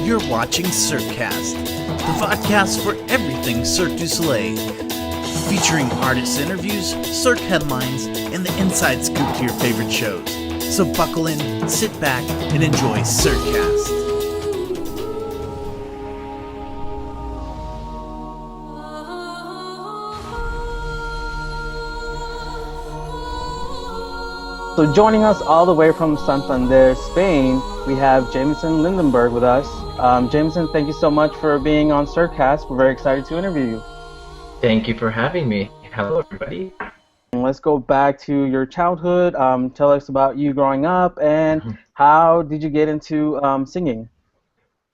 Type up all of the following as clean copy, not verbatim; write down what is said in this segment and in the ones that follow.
You're watching CirqueCast, the podcast for everything Cirque du Soleil, featuring artist interviews, Cirque headlines, and the inside scoop to your favorite shows. So buckle in, sit back, and enjoy CirqueCast. So joining us all the way from Santander, Spain, we have Jamieson Lindenburg with us. Jamieson, thank you so much for being on CirqueCast. We're very excited to interview you. Thank you for having me. Hello, everybody. Let's go back to your childhood. Tell us about you growing up and how did you get into singing?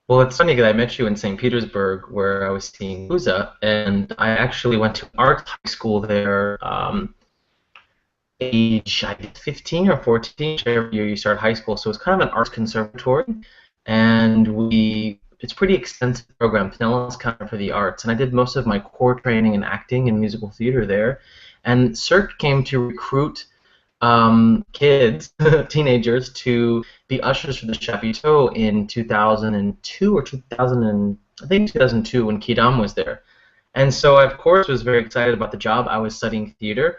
Well, it's funny because I met you in St. Petersburg where I was seeing Uza, and I actually went to art high school there age, I think 15 or 14, every year you start high school, so it's kind of an arts conservatory, and it's pretty extensive program, Pinellas Counter for the Arts, and I did most of my core training in acting and musical theater there, and Cirque came to recruit kids, teenagers, to be ushers for the Chapiteau in 2002 or 2002 when Quidam was there, and so I, of course, was very excited about the job. I was studying theater,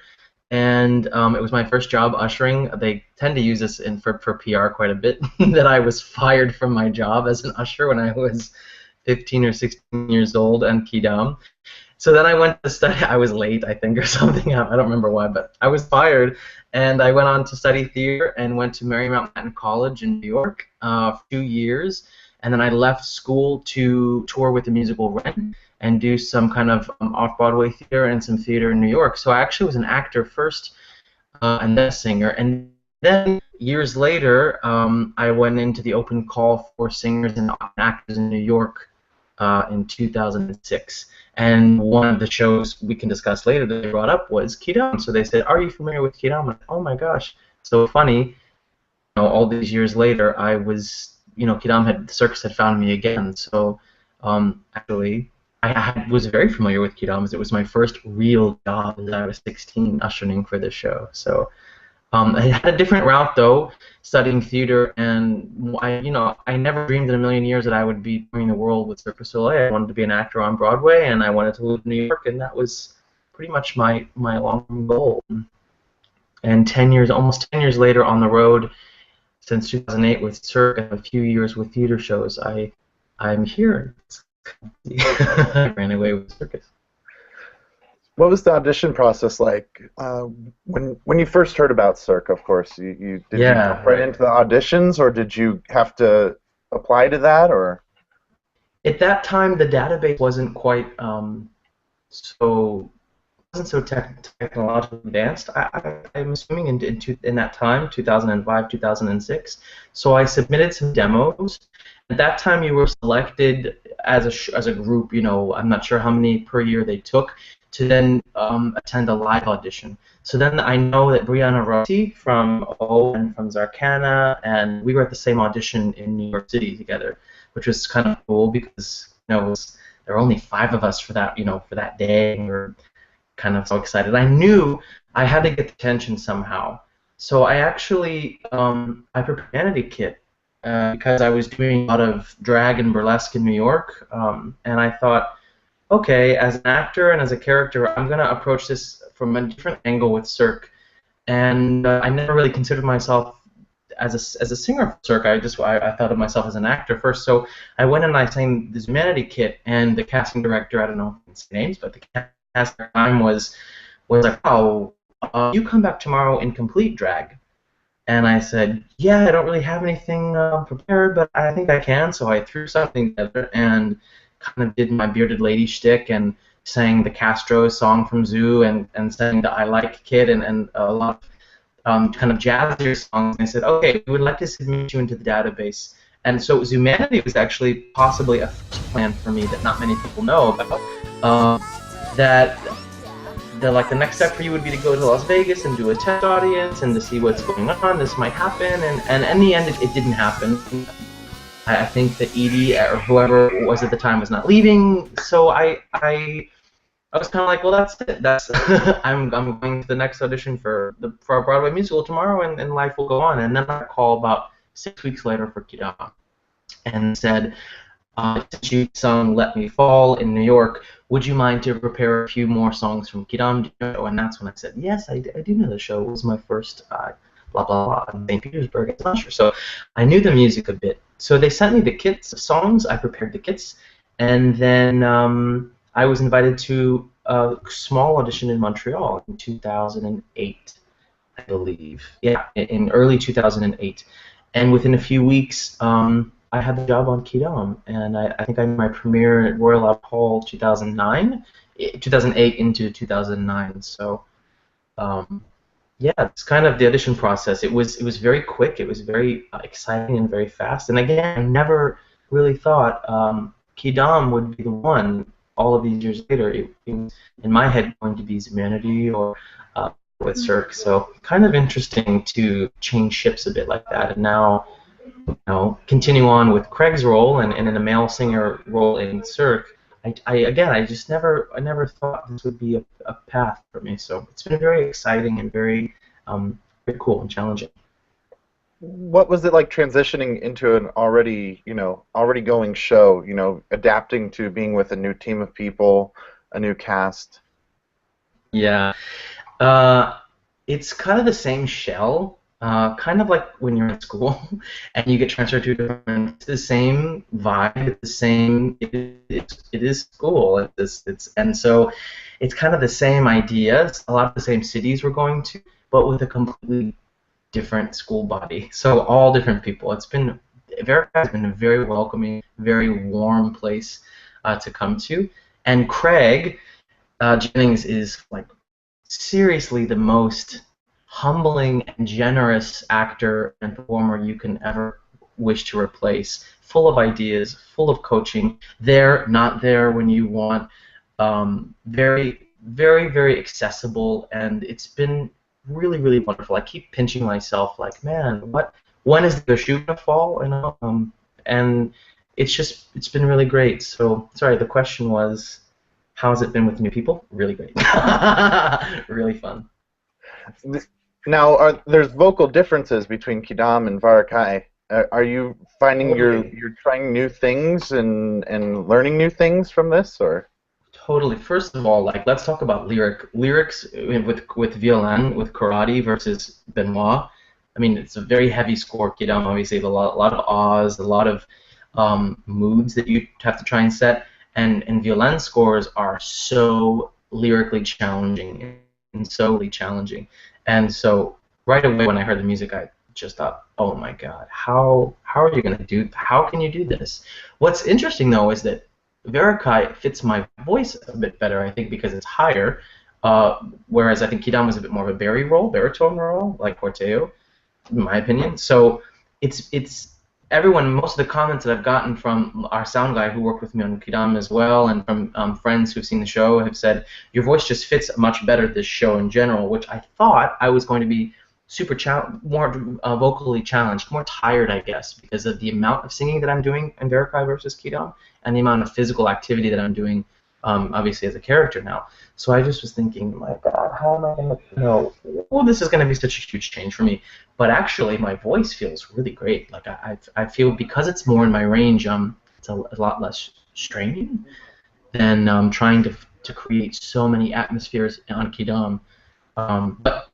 and it was my first job ushering. They tend to use this for PR quite a bit, that I was fired from my job as an usher when I was 15 or 16 years old and Quidam. So then I went to study. I was late, I think, or something. I don't remember why, but I was fired, and I went on to study theater and went to Marymount Manhattan College in New York a few years, and then I left school to tour with the musical Rent and do some kind of off-Broadway theater and some theater in New York. So I actually was an actor first and then a singer. And then years later, I went into the open call for singers and actors in New York in 2006. And one of the shows we can discuss later that they brought up was Quidam. So they said, "Are you familiar with Quidam?" I'm like, "Oh my gosh." So funny, all these years later, I was, Quidam Circus had found me again. So actually, I was very familiar with Quidam. It was my first real job as I was 16 ushering for the show. So I had a different route though, studying theater, and I never dreamed in a million years that I would be touring the world with Cirque du Soleil. I wanted to be an actor on Broadway, and I wanted to live in New York, and that was pretty much my long-term goal. And almost 10 years later on the road, since 2008 with Cirque and a few years with theater shows, I'm here. I ran away with Circus. What was the audition process like when you first heard about Cirque? Of course, you jump right into the auditions, or did you have to apply to that, or? At that time, the database wasn't quite so technologically advanced. I'm assuming in that time, 2005, 2006. So I submitted some demos. At that time, you were selected as a group. I'm not sure how many per year they took to then attend a live audition. So then I know that Brianna Rossi from O and from Zarkana, and we were at the same audition in New York City together, which was kind of cool because there were only 5 of us for that for that day, and we were kind of so excited. I knew I had to get the attention somehow, so I actually I prepared a vanity kit. Because I was doing a lot of drag and burlesque in New York, and I thought, okay, as an actor and as a character, I'm going to approach this from a different angle with Cirque. And I never really considered myself as a singer of Cirque. I thought of myself as an actor first. So I went and I sang this humanity kit, and the casting director, I don't know his names, but the casting at the time was like, "Oh, you come back tomorrow in complete drag." And I said, "Yeah, I don't really have anything prepared, but I think I can." So I threw something together and kind of did my bearded lady shtick and sang the Castro song from Zoo and sang the I Like Kid and a lot of kind of jazzier songs. And I said, "Okay, we would like to submit you into the database." And so Zumanity was actually possibly a first plan for me that not many people know about. The next step for you would be to go to Las Vegas and do a test audience and to see what's going on. This might happen, and in the end, it didn't happen. I think that Edie or whoever it was at the time was not leaving, so I was kind of like, well, that's it. That's I'm going to the next audition for our Broadway musical tomorrow, and life will go on. And then I got a call about 6 weeks later for Quidam, and said, Since you sung Let Me Fall in New York, would you mind to prepare a few more songs from Quidam? And that's when I said, yes, I do know the show. It was my first blah, blah, blah in St. Petersburg as an usher. So I knew the music a bit. So they sent me the kits of songs. I prepared the kits. And then I was invited to a small audition in Montreal in 2008, I believe. Yeah, in early 2008. And within a few weeks, I had the job on Quidam, and I think I made my premiere at Royal Albert Hall 2008 into 2009. So, yeah, it's kind of the audition process. It was very quick. It was very exciting and very fast. And again, I never really thought Quidam would be the one. All of these years later, it was in my head going to be Humanity or with Cirque. So kind of interesting to change ships a bit like that. And now, continue on with Craig's role and in a male singer role in Cirque. I just never thought this would be a path for me. So it's been very exciting and very cool and challenging. What was it like transitioning into an already going show, adapting to being with a new team of people, a new cast? Yeah. It's kind of the same shell, kind of like when you're in school and you get transferred to a different. It's the same vibe. It's the same. It is school. And so it's kind of the same ideas. A lot of the same cities we're going to, but with a completely different school body. So all different people. Varekai has been a very welcoming, very warm place to come to. And Craig Jennings is like seriously the most humbling and generous actor and performer you can ever wish to replace. Full of ideas, full of coaching, not there when you want. Very, very, very accessible, and it's been really, really wonderful. I keep pinching myself, like, man, when is the shoe gonna fall? And it's been really great. So, sorry, the question was, how has it been with new people? Really great. Really fun. Now, there's vocal differences between Quidam and Varekai. Are you finding you're trying new things and learning new things from this, or? Totally. First of all, let's talk about lyrics with violin, with karate versus Benoit. I mean, it's a very heavy score. Quidam, obviously, a lot of ahs, a lot of moods that you have to try and set. And violin scores are so lyrically challenging and solely challenging. And so right away when I heard the music, I just thought, oh my God, how are you going to do? How can you do this? What's interesting though is that Varekai fits my voice a bit better, I think, because it's higher. Whereas I think Quidam was a bit more of a baritone role, like Corteo, in my opinion. So it's most of the comments that I've gotten from our sound guy who worked with me on Quidam as well, and from friends who've seen the show, have said your voice just fits much better this show in general, which I thought I was going to be more vocally challenged, more tired, I guess, because of the amount of singing that I'm doing in Varekai versus Quidam, and the amount of physical activity that I'm doing, obviously as a character now. So I just was thinking, my God, how am I going to, well, this is going to be such a huge change for me. But actually, my voice feels really great. Like I feel because it's more in my range, it's a lot less straining than trying to create so many atmospheres on Quidam. But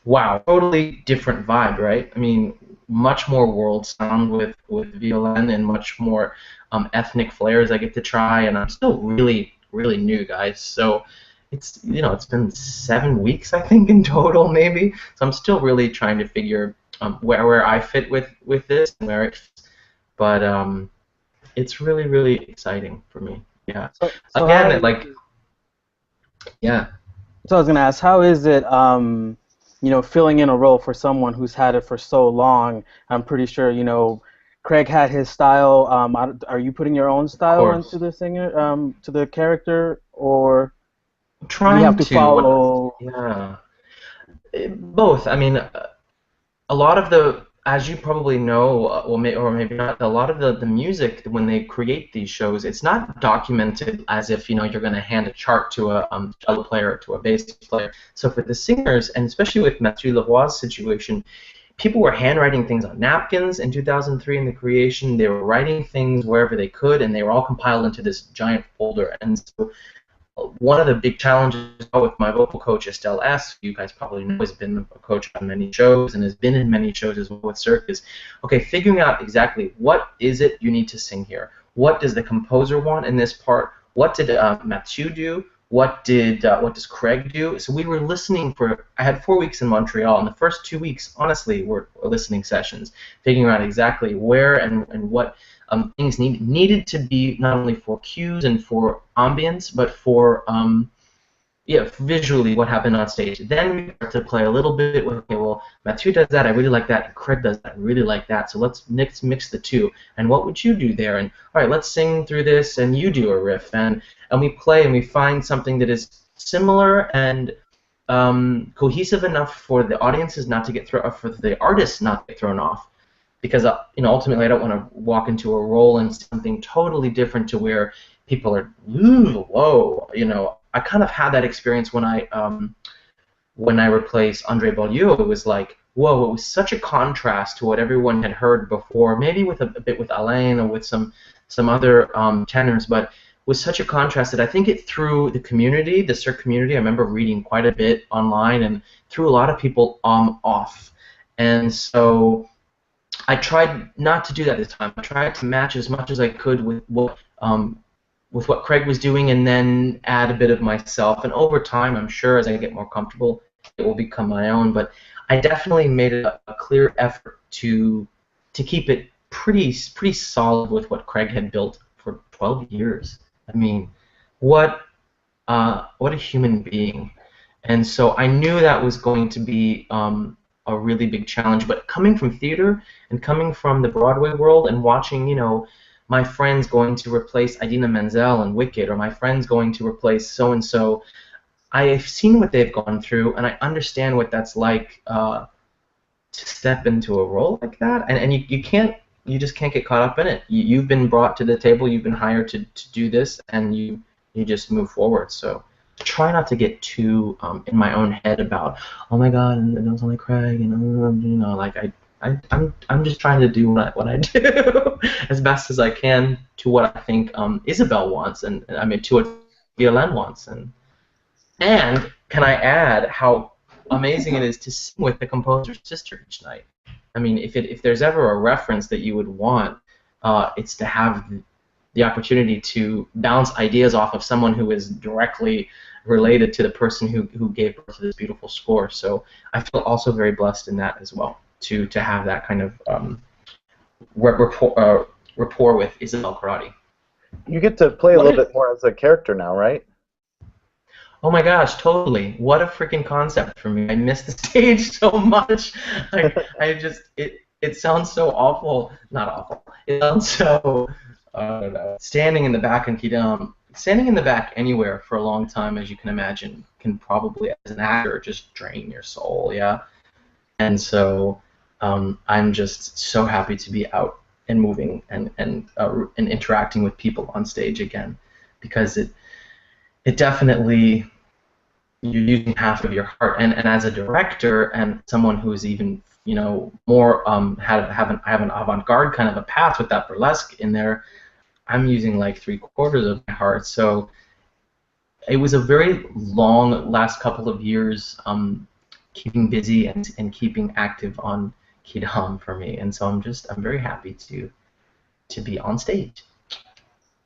wow, totally different vibe, right? I mean, much more world sound with violin and much more ethnic flares I get to try, and I'm still really, really new, guys. So it's been 7 weeks, I think, in total, maybe. So I'm still really trying to figure where I fit with this and where it fits. But it's really, really exciting for me. Yeah. So again, yeah. So I was gonna ask, how is it, filling in a role for someone who's had it for so long? I'm pretty sure, Craig had his style. Are you putting your own style into the singer, to the character, or trying you have to follow? Yeah, both. I mean, a lot of the, as you probably know, or maybe not, a lot of the music when they create these shows, it's not documented as if you're going to hand a chart to a cello player or to a bass player. So for the singers, and especially with Mathieu Leroy's situation, people were handwriting things on napkins in 2003 in the creation. They were writing things wherever they could, and they were all compiled into this giant folder. And so one of the big challenges with my vocal coach, Estelle S., who you guys probably know has been a coach on many shows and has been in many shows as well with Cirque, is, okay, figuring out exactly what is it you need to sing here. What does the composer want in this part? What did Mathieu do? What does Craig do? So we were listening I had 4 weeks in Montreal, and the first 2 weeks, honestly, were listening sessions, figuring out exactly where and what things needed to be, not only for cues and for ambience, but for visually what happened on stage. Then we start to play a little bit with, okay, well, Mathieu does that, I really like that, and Craig does that, I really like that, so let's mix the two. And what would you do there? And all right, let's sing through this, and you do a riff, and we play, and we find something that is similar and cohesive enough for the audiences not to get for the artists not to get thrown off. Because ultimately, I don't want to walk into a role and something totally different to where people are, ooh, whoa, I kind of had that experience when I replaced André Beaulieu. It was like, whoa, it was such a contrast to what everyone had heard before, maybe with a bit with Alain or with some other tenors, but it was such a contrast that I think it threw the community, the Cirque community, I remember reading quite a bit online, and threw a lot of people off. And so I tried not to do that this time. I tried to match as much as I could with what Craig was doing, and then add a bit of myself. And over time, I'm sure as I get more comfortable, it will become my own. But I definitely made a clear effort to keep it pretty solid with what Craig had built for 12 years. I mean, what a human being. And so I knew that was going to be a really big challenge. But coming from theater and coming from the Broadway world and watching, my friends going to replace Idina Menzel in Wicked, or my friends going to replace so-and-so, I've seen what they've gone through, and I understand what that's like to step into a role like that. And you just can't get caught up in it. You've been brought to the table, you've been hired to do this, and you just move forward. So try not to get too in my own head about, oh my God, and it was only Craig, like I'm just trying to do what I do as best as I can to what I think Isabel wants, and I mean to what Violaine wants, and can I add how amazing it is to sing with the composer's sister each night? I mean, if there's ever a reference that you would want, it's to have the opportunity to bounce ideas off of someone who is directly related to the person who gave birth to this beautiful score. So I feel also very blessed in that as well, to have that kind of rapport with Isabelle Corradi. You get to play a little bit more as a character now, right? Oh my gosh, totally. What a freaking concept for me. I miss the stage so much. It sounds so awful. Not awful. It sounds so, I don't know. Standing in the back in Quidam, standing in the back anywhere for a long time, as you can imagine, can probably, as an actor, just drain your soul, yeah? And so I'm just so happy to be out and moving and interacting with people on stage again, because it definitely, you're using half of your heart, and as a director and someone who's even more have an avant-garde kind of a path with that burlesque in there, I'm using like 3/4 of my heart. So it was a very long last couple of years keeping busy and keeping active on Quidam for me, and so I'm very happy to be on stage.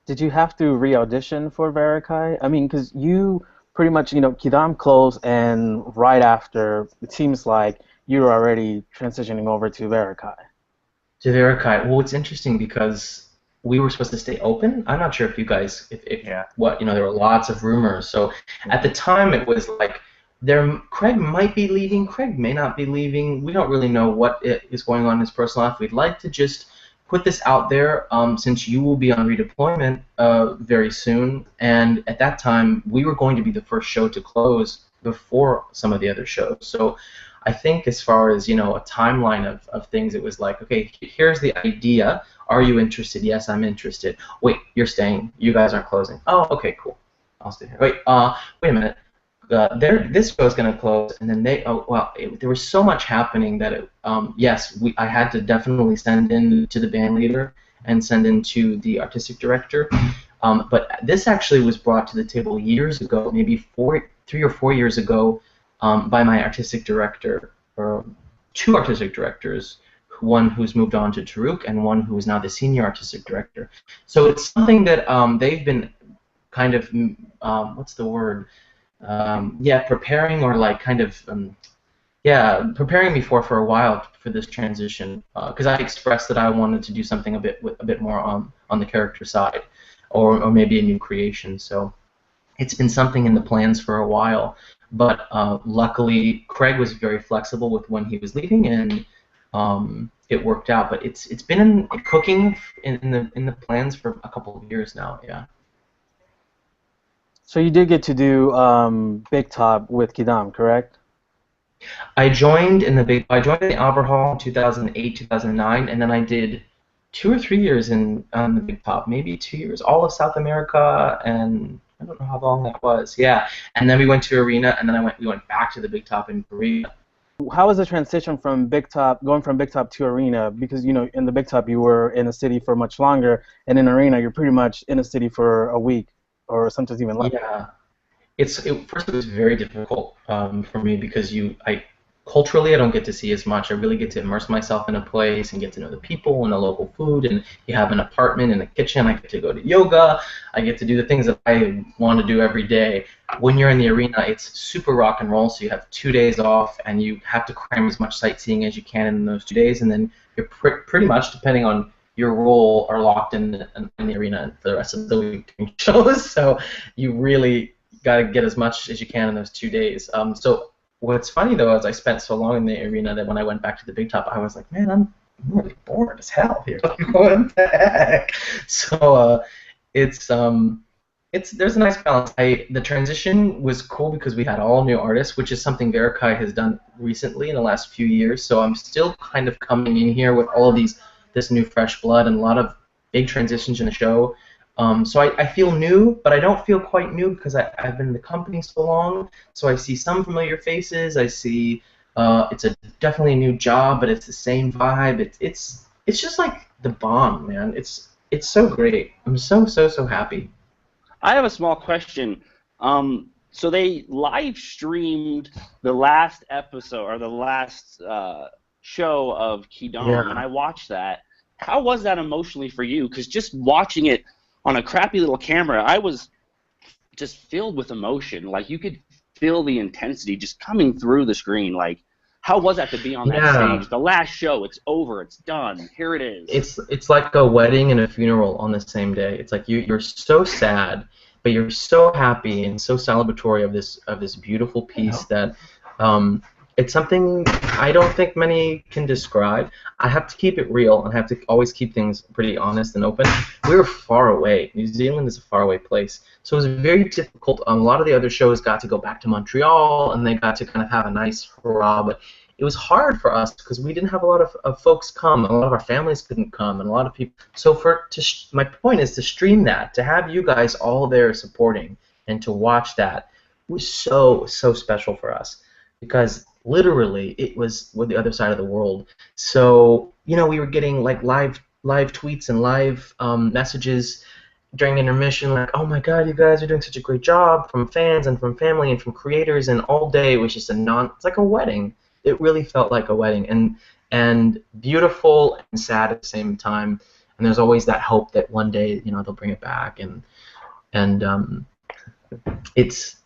Did you have to re-audition for Varekai? I mean, because you pretty much, Quidam closed, and right after, it seems like you're already transitioning over to Varekai. To Varekai. Well, it's interesting because we were supposed to stay open. I'm not sure if you guys, there were lots of rumors. So at the time, it was like, Craig might be leaving, Craig may not be leaving. We don't really know what is going on in his personal life. We'd like to just put this out there since you will be on redeployment very soon. And at that time, we were going to be the first show to close before some of the other shows. So I think as far as, a timeline of things, it was like, okay, here's the idea. Are you interested? Yes, I'm interested. Wait, you're staying. You guys aren't closing. Oh, okay, cool. I'll stay here. Wait a minute. this show is going to close, and then there was so much happening that I had to definitely send in to the band leader and send in to the artistic director. But this actually was brought to the table years ago, maybe 3 or 4 years ago, by my artistic director, or two artistic directors, one who's moved on to Taruk and one who is now the senior artistic director. So it's something that they've been kind of, what's the word? Preparing, or like kind of, preparing me for a while for this transition, because I expressed that I wanted to do something a bit more on the character side, or maybe a new creation. So it's been something in the plans for a while, but luckily Craig was very flexible with when he was leaving, and it worked out. But it's been cooking in the plans for a couple of years now. Yeah. So you did get to do Big Top with Quidam, correct? I joined in the Albert Hall in 2008, 2009, and then I did 2 or 3 years in the Big Top, maybe 2 years, all of South America, and I don't know how long that was. Yeah, and then we went to Arena, and then we went back to the Big Top in Korea. How was the transition from Big Top, going from Big Top to Arena? Because in the Big Top you were in a city for much longer, and in Arena you're pretty much in a city for a week, or sometimes even less. Yeah, first it was very difficult for me because culturally I don't get to see as much. I really get to immerse myself in a place and get to know the people and the local food, and you have an apartment and a kitchen. I get to go to yoga. I get to do the things that I want to do every day. When you're in the Arena, it's super rock and roll, so you have 2 days off, and you have to cram as much sightseeing as you can in those 2 days, and then you're pretty much, depending on your role, are locked in the Arena for the rest of the week doing shows. So you really got to get as much as you can in those 2 days. So what's funny though is I spent so long in the Arena that when I went back to the Big Top, I was like, man, I'm really bored as hell here. What the heck? So there's a nice balance. The transition was cool because we had all new artists, which is something Varekai has done recently in the last few years. So I'm still kind of coming in here with all of this new fresh blood and a lot of big transitions in the show. So I feel new, but I don't feel quite new because I've been in the company so long. So I see some familiar faces. I see it's definitely a new job, but it's the same vibe. It's just like the bomb, man. It's so great. I'm so happy. I have a small question. So they live streamed the last episode or the last show of Quidam, and I watched that. How was that emotionally for you? Because just watching it on a crappy little camera, I was just filled with emotion. Like, you could feel the intensity just coming through the screen. Like, how was that to be on that stage? The last show, it's over, it's done, here it is. It's like a wedding and a funeral on the same day. It's like you're so sad, but you're so happy and so celebratory of this beautiful piece that it's something I don't think many can describe. I have to keep it real and have to always keep things pretty honest and open. We were far away. New Zealand is a faraway place. So it was very difficult. A lot of the other shows got to go back to Montreal and they got to kind of have a nice hurrah, but it was hard for us because we didn't have a lot of folks come. A lot of our families couldn't come, and a lot of people. So my point is to stream that, to have you guys all there supporting, and to watch that was so special for us because literally it was with the other side of the world. So we were getting like live tweets and live messages during intermission, like, oh my God, you guys are doing such a great job, from fans and from family and from creators, and all day it was just it's like a wedding. It really felt like a wedding, and beautiful and sad at the same time. And there's always that hope that one day, they'll bring it back. And it's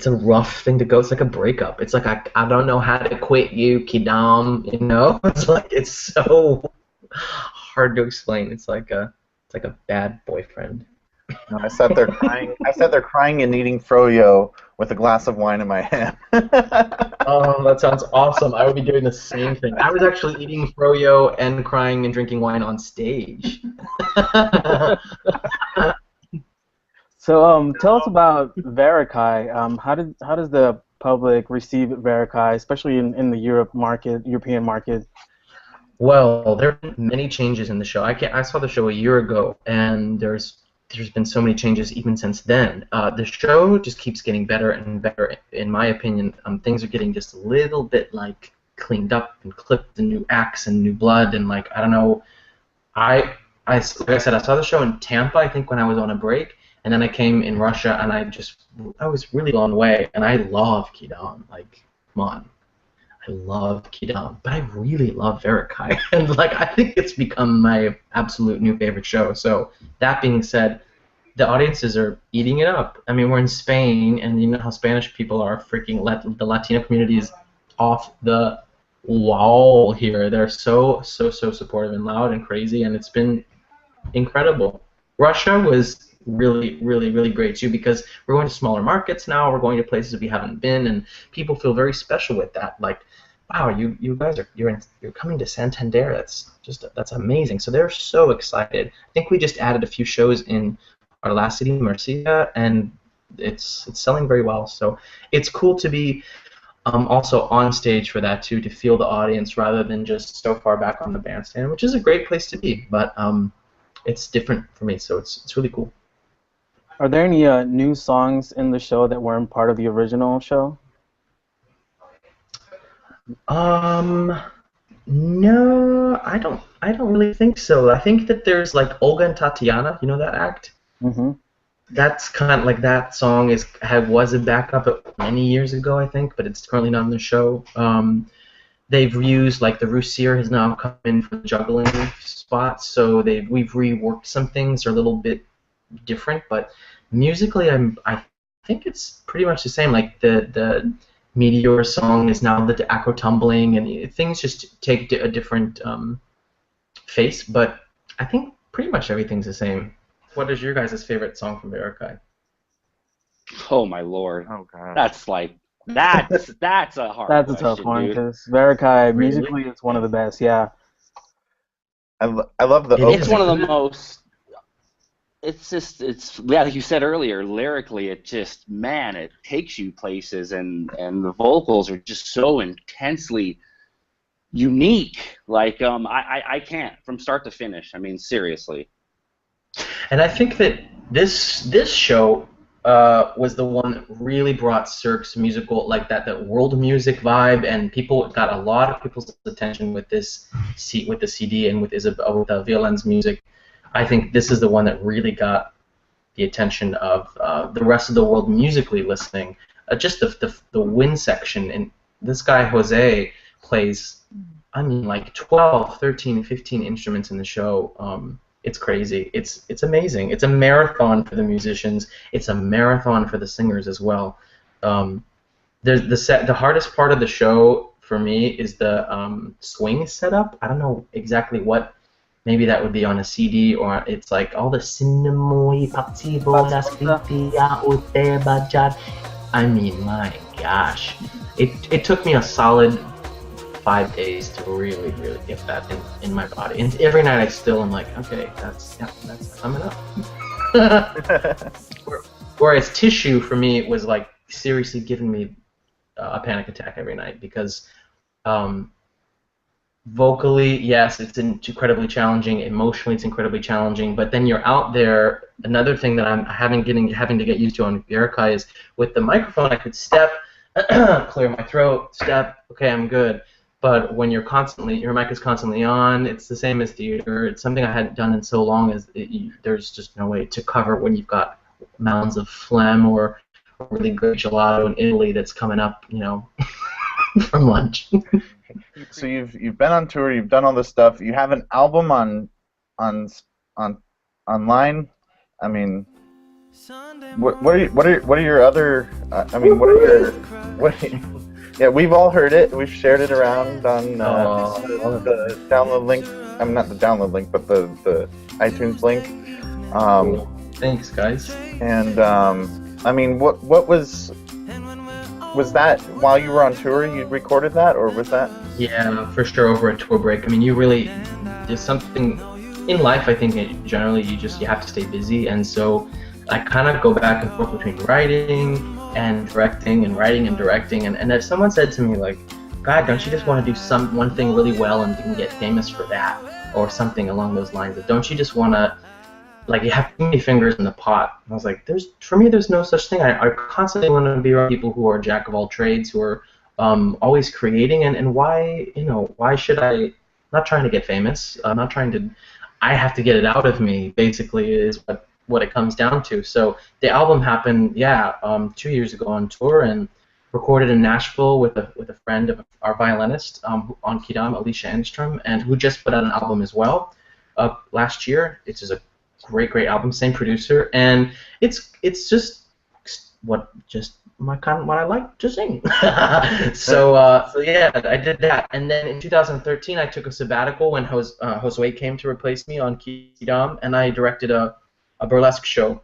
a rough thing to go. It's like a breakup. It's like I don't know how to quit you, Quidam. It's like it's so hard to explain. It's like a bad boyfriend. I sat there crying and eating froyo with a glass of wine in my hand. Oh, that sounds awesome. I would be doing the same thing. I was actually eating froyo and crying and drinking wine on stage. So tell us about Varekai. How does the public receive Varekai, especially in the European market? Well, there are many changes in the show. I saw the show a year ago, and there's there's been so many changes even since then. The show just keeps getting better and better, in my opinion. Things are getting just a little bit like cleaned up and clipped, and new acts and new blood, and like I don't know. Like I said, I saw the show in Tampa, I think, when I was on a break, and then I came in Russia, and I was really blown away, and I love Quidam. Like, come on. I love Quidam, but I really love Varekai, and like I think it's become my absolute new favorite show. So that being said, the audiences are eating it up. I mean, we're in Spain, and you know how Spanish people are. Freaking the Latino community is off the wall here. They're so supportive and loud and crazy, and it's been incredible. Russia was really great too, because we're going to smaller markets now. We're going to places we haven't been, and people feel very special with that. Like, wow, you guys you're coming to Santander. That's amazing. So they're so excited. I think we just added a few shows in our last city, Murcia, and it's selling very well. So it's cool to be also on stage for that too, to feel the audience rather than just so far back on the bandstand, which is a great place to be. But it's different for me, so it's really cool. Are there any new songs in the show that weren't part of the original show? No, I don't really think so. I think that there's like Olga and Tatiana, you know that act? Mm-hmm. That's kind of like that song was a backup many years ago, I think, but it's currently not on the show. They've used, like, the Roussier has now come in for the juggling spots, so we've reworked some things. They're a little bit different, but musically I think it's pretty much the same. Like the Meteor song is now the acro tumbling, and things just take a different face, but I think pretty much everything's the same. What is your guys' favorite song from Varekai? Oh my lord! Oh god. That's a hard. That's a tough one, because Varekai musically it's one of the best. Yeah. I love the. It's one of the most. It's like you said earlier, lyrically it just, man, it takes you places, and the vocals are just so intensely unique. Like I can't, from start to finish. I mean, seriously. And I think that this show was the one that really brought Cirque's musical, like that world music vibe, and people got a lot of people's attention with the CD and with Violen's music. I think this is the one that really got the attention of the rest of the world musically listening. Just the wind section, and this guy Jose plays, I mean, like 12, 13, 15 instruments in the show. It's crazy. It's amazing. It's a marathon for the musicians. It's a marathon for the singers as well. The hardest part of the show for me is the swing setup. I don't know exactly what. Maybe that would be on a CD, or it's like all the I mean, my gosh, it took me a solid 5 days to really get that in my body. And every night I still am like, okay, that's coming up. Whereas Tissue for me was like seriously giving me a panic attack every night, because vocally, yes, it's incredibly challenging. Emotionally, it's incredibly challenging. But then you're out there. Another thing that I'm having to get used to on Varekai is with the microphone, I could step, clear my throat, step, okay, I'm good. But when your mic is constantly on, it's the same as theater. It's something I hadn't done in so long. There's just no way to cover when you've got mounds of phlegm or really great gelato in Italy that's coming up, from lunch. So you've been on tour, you've done all this stuff. You have an album online. I mean, what are your other? Yeah, we've all heard it. We've shared it around on the download link. I mean, not the download link, but the iTunes link. Cool. Thanks, guys. And I mean, what was that while you were on tour? You recorded that, or was that? Yeah, for sure, over a tour break. I mean, there's something in life. I think generally you have to stay busy, and so I kind of go back and forth between writing and directing, and writing and directing. And if someone said to me, like, God, don't you just want to do one thing really well and you can get famous for that, or something along those lines? Don't you just want to like you have too many fingers in the pot. And I was like, for me, there's no such thing. I constantly want to be around people who are jack of all trades, who are always creating, and why should I? Not trying to get famous. I'm not trying to. I have to get it out of me. Basically, is what it comes down to. So the album happened, 2 years ago on tour, and recorded in Nashville with a friend of our violinist on Quidam, Alicia Enstrom, and who just put out an album as well last year. It's just a great album, same producer, and it's just what I like to sing. So yeah, I did that, and then in 2013 I took a sabbatical when Josue came to replace me on Quidam, and I directed a burlesque show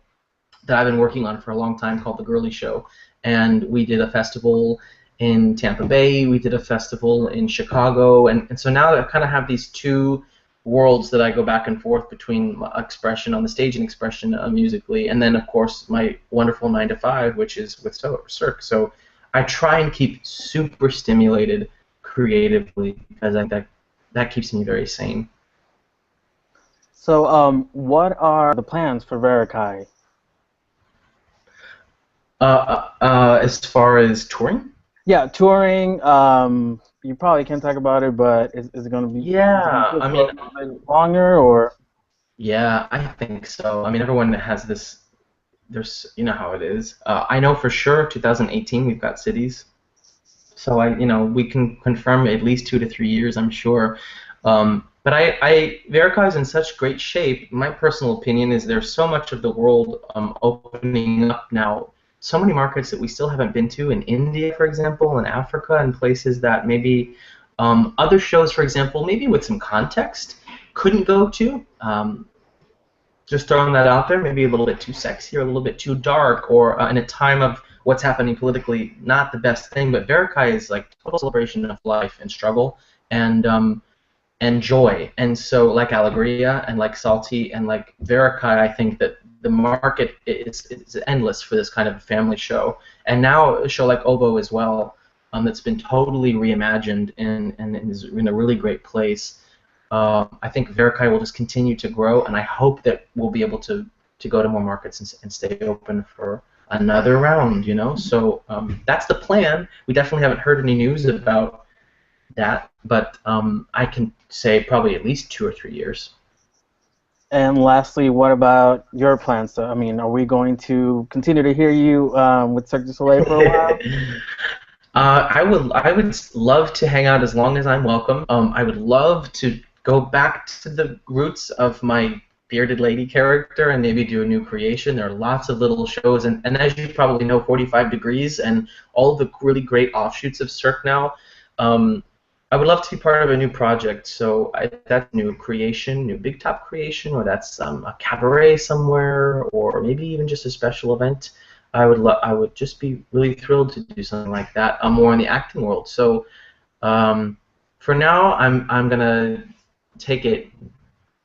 that I've been working on for a long time called The Girly Show, and we did a festival in Tampa Bay, we did a festival in Chicago, and so now I kind of have these two worlds that I go back and forth between expression on the stage and expression musically, and then of course my wonderful 9 to 5, which is with Cirque. So I try and keep super stimulated creatively because I think that keeps me very sane. So what are the plans for Varekai? As far as touring? Yeah, touring. You probably can't talk about it, but is it going to be? Yeah, I mean, a bit longer or? Yeah, I think so. I mean, everyone has this. There's, you know how it is. I know for sure 2018 we've got cities, so we can confirm at least 2 to 3 years, I'm sure. But Varekai is in such great shape. My personal opinion is there's so much of the world opening up now. So many markets that we still haven't been to, in India, for example, in Africa, and places that maybe other shows, for example, maybe with some context, couldn't go to. Just throwing that out there, maybe a little bit too sexy or a little bit too dark, or in a time of what's happening politically, not the best thing. But Varekai is like total celebration of life and struggle and joy. And so, like Allegria and like Salty and like Varekai, I think that the market is endless for this kind of family show, and now a show like Oboe as well, that's been totally reimagined and is in a really great place. I think Varekai will just continue to grow, and I hope that we'll be able to go to more markets and stay open for another round. So that's the plan. We definitely haven't heard any news about that, but I can say probably at least 2 or 3 years. And lastly, what about your plans? So, I mean, are we going to continue to hear you with Cirque du Soleil for a while? I would love to hang out as long as I'm welcome. I would love to go back to the roots of my bearded lady character and maybe do a new creation. There are lots of little shows, and as you probably know, 45 Degrees and all the really great offshoots of Cirque now. I would love to be part of a new project, so that's new creation, new big top creation, or that's a cabaret somewhere, or maybe even just a special event. I would just be really thrilled to do something like that. I'm more in the acting world, so for now I'm gonna take it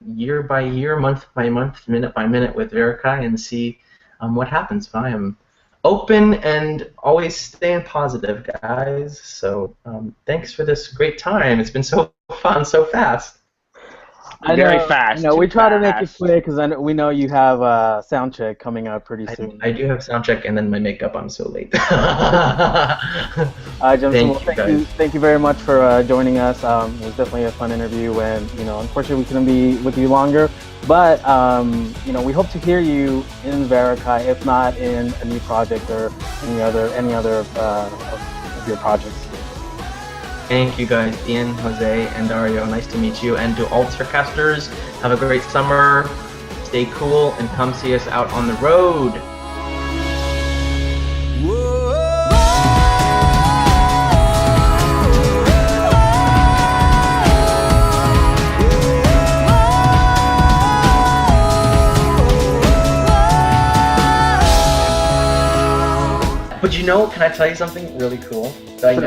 year by year, month by month, minute by minute with Varekai and see what happens. But I am open and always staying positive, guys. So thanks for this great time. It's been so fun, so fast. Very fast. We try to make it quick because we know you have a sound check coming up pretty soon. I do have sound check and then my makeup. I'm so late. Jamieson, thank you very much for joining us. It was definitely a fun interview, and unfortunately we couldn't be with you longer. But we hope to hear you in Varekai, if not in a new project or any other of your projects. Thank you guys, Ian, Jose, and Dario. Nice to meet you. And to all Circasters, have a great summer. Stay cool and come see us out on the road. But can I tell you something really cool that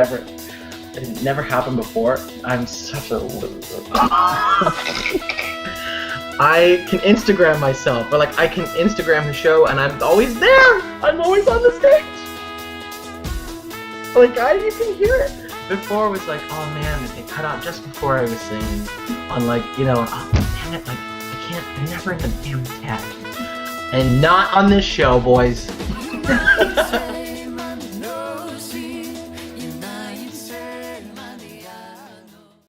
it never happened before? I'm such a loser. I can Instagram myself, or I can Instagram the show, and I'm always there. I'm always on the stage. You can hear it. Before it was oh man, they cut out just before I was singing. On oh damn it, I I never had a damn cat. And not on this show, boys.